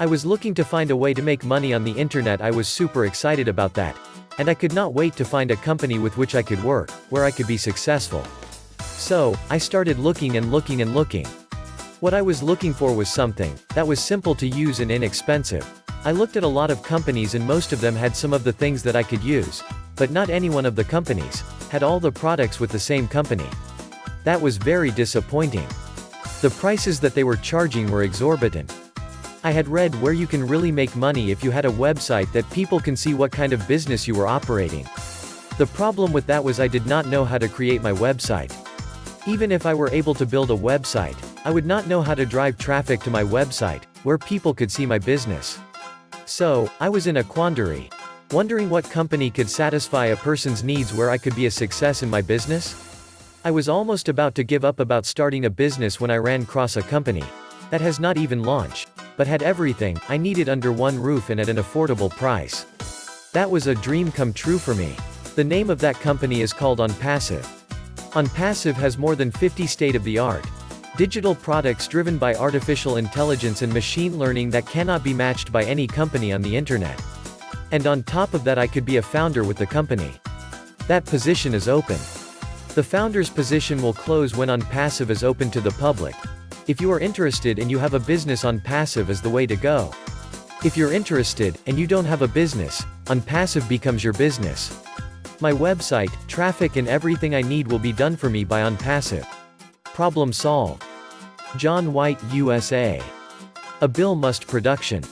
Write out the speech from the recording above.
I was looking to find a way to make money on the internet. I was super excited about that. And I could not wait to find a company with which I could work, where I could be successful. So, I started looking and looking and looking. What I was looking for was something that was simple to use and inexpensive. I looked at a lot of companies and most of them had some of the things that I could use, but not any one of the companies had all the products with the same company. That was very disappointing. The prices that they were charging were exorbitant. I had read where you can really make money if you had a website that people can see what kind of business you were operating. The problem with that was I did not know how to create my website. Even if I were able to build a website, I would not know how to drive traffic to my website, where people could see my business. So, I was in a quandary, wondering what company could satisfy a person's needs where I could be a success in my business. I was almost about to give up about starting a business when I ran across a company that has not even launched, but had everything I needed under one roof and at an affordable price. That was a dream come true for me. The name of that company is called Onpassive. Onpassive has more than 50 state-of-the-art digital products driven by artificial intelligence and machine learning that cannot be matched by any company on the internet. And on top of that, I could be a founder with the company. That position is open. The founder's position will close when Onpassive is open to the public. If you are interested and you have a business, Onpassive is the way to go. If you're interested and you don't have a business, Onpassive becomes your business. My website, traffic and everything I need will be done for me by Onpassive. Problem solved. John White, USA. A Bill Must Production.